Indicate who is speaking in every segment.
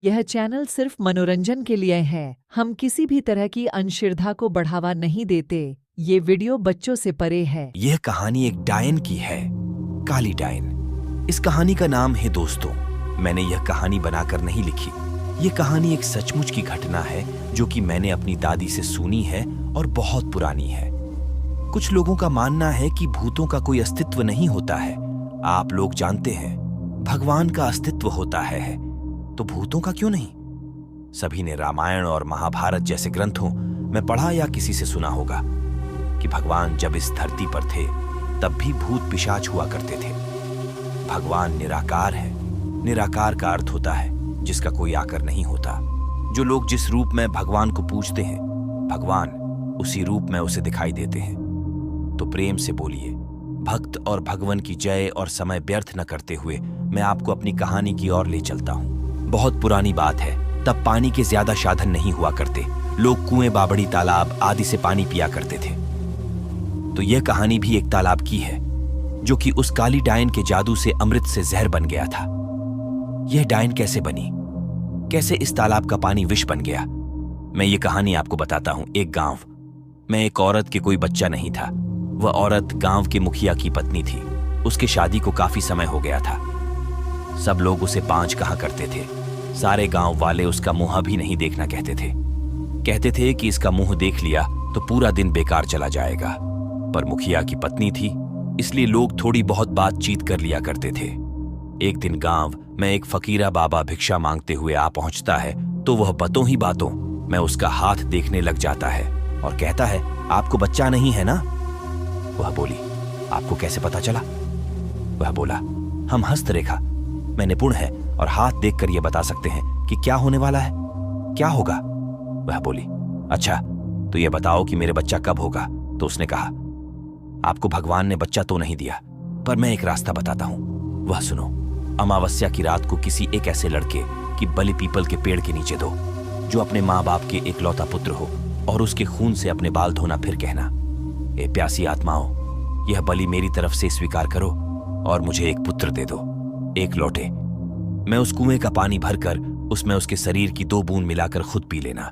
Speaker 1: यह चैनल सिर्फ मनोरंजन के लिए है। हम किसी भी तरह की अंधश्रद्धा को बढ़ावा नहीं देते। ये वीडियो बच्चों से परे है।
Speaker 2: यह कहानी एक डायन की है, काली डायन। इस कहानी का नाम है दोस्तों। मैंने यह कहानी बनाकर नहीं लिखी। यह कहानी एक सचमुच की घटना है जो कि मैंने अपनी दादी से सुनी है और बहुत पुरानी है। कुछ लोगों का मानना है कि भूतों का कोई अस्तित्व नहीं होता है। आप लोग जानते हैं, भगवान का अस्तित्व होता है, तो भूतों का क्यों नहीं? सभी ने रामायण और महाभारत जैसे ग्रंथों में पढ़ा या किसी से सुना होगा कि भगवान जब इस धरती पर थे तब भी भूत पिशाच हुआ करते थे। भगवान निराकार है। निराकार का अर्थ होता है जिसका कोई आकर नहीं होता। जो लोग जिस रूप में भगवान को पूजते हैं, भगवान उसी रूप में उसे दिखाई देते हैं। तो प्रेम से बोलिए, भक्त और भगवान की जय। और समय व्यर्थ न करते हुए मैं आपको अपनी कहानी की ओर ले चलता हूँ। बहुत पुरानी बात है। तब पानी के ज्यादा साधन नहीं हुआ करते। लोग कुएं, बावड़ी, तालाब आदि से पानी पिया करते थे। तो यह कहानी भी एक तालाब की है जो कि उस काली डायन के जादू से अमृत से जहर बन गया था। यह डायन कैसे बनी? कैसे इस तालाब का पानी विष बन गया? मैं ये कहानी आपको बताता हूं। एक गांव में एक औरत के कोई बच्चा नहीं था। वह औरत गांव के मुखिया की पत्नी थी। उसके शादी को काफी समय हो गया था। सब लोग उसे बांझ कहा करते थे। सारे गांव वाले उसका मुंह भी नहीं देखना कहते थे। कहते थे कि इसका मुंह देख लिया तो पूरा दिन बेकार चला जाएगा। पर मुखिया की पत्नी थी, इसलिए लोग थोड़ी बहुत बातचीत कर लिया करते थे। एक दिन गांव में एक फकीरा बाबा भिक्षा मांगते हुए आ पहुंचता है तो वह बातों ही बातों में उसका हाथ देखने लग जाता है और कहता है, आपको बच्चा नहीं है ना? वह बोली, आपको कैसे पता चला? वह बोला, हम हस्तरेखा में निपुण है और हाथ देखकर यह बता सकते हैं कि क्या होने वाला है, क्या होगा। वह बोली, अच्छा तो यह बताओ कि मेरे बच्चा कब होगा? तो उसने कहा, आपको भगवान ने बच्चा तो नहीं दिया, पर मैं एक रास्ता बताता हूं। वह सुनो, अमावस्या की रात को किसी एक ऐसे लड़के की बलि पीपल के पेड़ के नीचे दो जो अपने माँ बाप के एकलौता पुत्र हो, और उसके खून से अपने बाल धोना। फिर कहना, ए प्यासी आत्माओं, यह बलि मेरी तरफ से स्वीकार करो और मुझे एक पुत्र दे दो, एक लोटे। मैं उस कुएं का पानी भरकर उसमें उसके शरीर की 2 बूंद मिलाकर खुद पी लेना,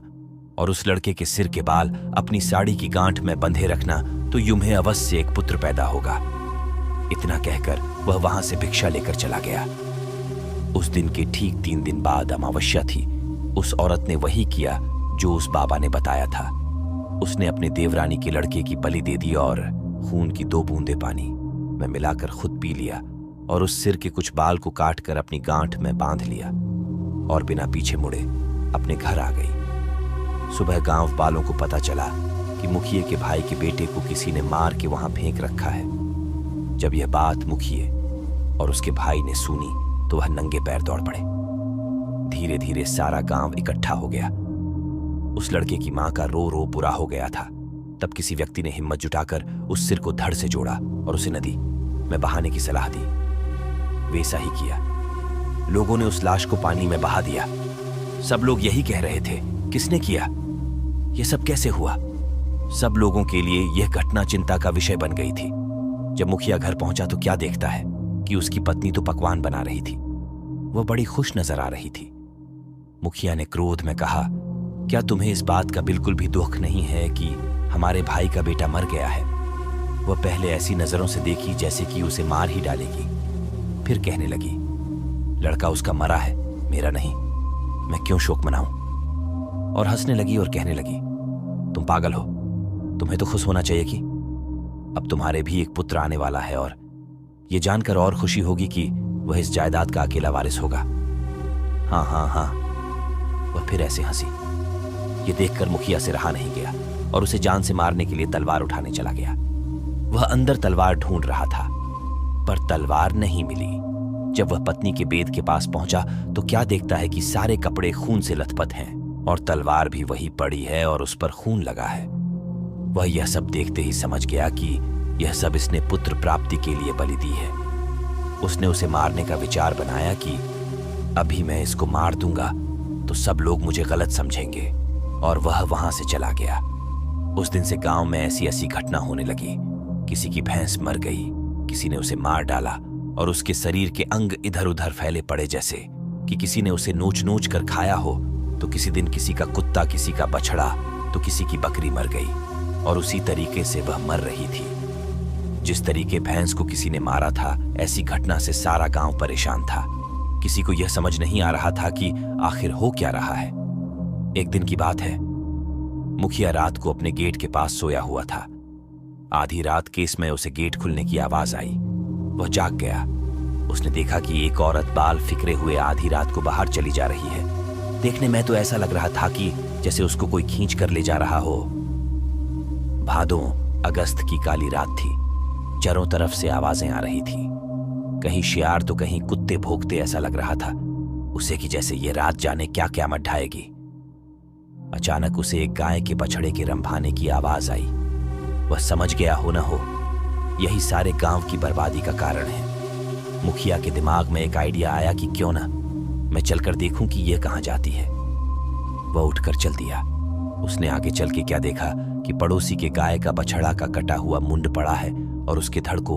Speaker 2: और उस लड़के के सिर के बाल अपनी साड़ी की गांठ में बंधे रखना, तो यूं अवश्य एक पुत्र पैदा होगा। इतना कहकर वह वहां से भिक्षा लेकर चला गया। उस दिन के ठीक 3 दिन बाद अमावस्या थी। उस औरत ने वही किया जो उस बाबा ने बताया था। उसने अपने देवरानी के लड़के की बलि दे दी और खून की 2 बूंदें पानी में मिलाकर खुद पी लिया, और उस सिर के कुछ बाल को काटकर अपनी गांठ में बांध लिया और बिना पीछे मुड़े अपने घर आ गई। सुबह गांव वालों को पता चला कि मुखिए के भाई के बेटे को किसी ने मार के वहां फेंक रखा है। जब यह बात मुखिए और उसके भाई ने सुनी तो वह नंगे पैर दौड़ पड़े। धीरे धीरे सारा गांव इकट्ठा हो गया। उस लड़के की मां का रो रो बुरा हो गया था। तब किसी व्यक्ति ने हिम्मत जुटाकर उस सिर को धड़ से जोड़ा और उसे नदी में बहाने की सलाह दी। वैसा ही किया। लोगों ने उस लाश को पानी में बहा दिया। सब लोग यही कह रहे थे, किसने किया? यह सब कैसे हुआ? सब लोगों के लिए यह घटना चिंता का विषय बन गई थी। जब मुखिया घर पहुंचा तो क्या देखता है कि उसकी पत्नी तो पकवान बना रही थी। वह बड़ी खुश नजर आ रही थी। मुखिया ने क्रोध में कहा, क्या तुम्हें इस बात का बिल्कुल भी दुख नहीं है कि हमारे भाई का बेटा मर गया है? वह पहले ऐसी नजरों से देखी जैसे कि उसे मार ही डालेगी। फिर कहने लगी, लड़का उसका मरा है, मेरा नहीं, मैं क्यों शोक मनाऊं? और हंसने लगी और कहने लगी, तुम पागल हो, तुम्हें तो खुश होना चाहिए कि अब तुम्हारे भी एक पुत्र आने वाला है, और यह जानकर और खुशी होगी कि वह इस जायदाद का अकेला वारिस होगा। हाँ हाँ हाँ। वह फिर ऐसे हंसी। यह देखकर मुखिया से रहा नहीं गया और उसे जान से मारने के लिए तलवार उठाने चला गया। वह अंदर तलवार ढूंढ रहा था, पर तलवार नहीं मिली। जब वह पत्नी के बेद के पास पहुंचा तो क्या देखता है कि सारे कपड़े खून से लथपथ हैं और तलवार भी वही पड़ी है और उस पर खून लगा है। वह यह सब देखते ही समझ गया कि यह सब इसने पुत्र प्राप्ति के लिए बलि दी है। उसने उसे मारने का विचार बनाया कि अभी मैं इसको मार दूंगा तो सब लोग मुझे गलत समझेंगे, और वह वहां से चला गया। उस दिन से गांव में ऐसी ऐसी घटना होने लगी। किसी की भैंस मर गई, किसी ने उसे मार डाला और उसके शरीर के अंग इधर उधर फैले पड़े जैसे कि किसी ने उसे नोच नोच कर खाया हो, तो किसी दिन किसी का कुत्ता, किसी का बछड़ा, तो किसी की बकरी मर गई और उसी तरीके से वह मर रही थी। जिस तरीके भैंस को किसी ने मारा था, ऐसी घटना से सारा गांव परेशान था। किसी को यह समझ नहीं आ रहा था कि आखिर हो क्या रहा है। एक दिन की बात है, मुखिया रात को अपने गेट के पास सोया हुआ था। आधी रात केस में उसे गेट खुलने की आवाज आई। वह जाग गया। उसने देखा कि एक औरत बाल फिकरे हुए आधी रात को बाहर चली जा रही है। देखने में तो ऐसा लग रहा था कि जैसे उसको कोई खींच कर ले जा रहा हो। भादों अगस्त की काली रात थी। चारों तरफ से आवाजें आ रही थी। कहीं शियार तो कहीं कुत्ते भौंकते ऐसा लग रहा था उसे कि जैसे ये रात जाने क्या क्या मत ढाएगी। अचानक उसे एक गाय के बछड़े के रंभाने की आवाज आई। वह समझ गया हो न हो, यही सारे गांव की बर्बादी का कारण है। मुखिया के दिमाग में एक आइडिया आया कि क्यों ना मैं चलकर देखूं कि यह कहां जाती है। वह उठकर चल दिया। उसने आगे चल के क्या देखा कि पड़ोसी के गाय का बछड़ा का कटा हुआ मुंड पड़ा है और उसके धड़ को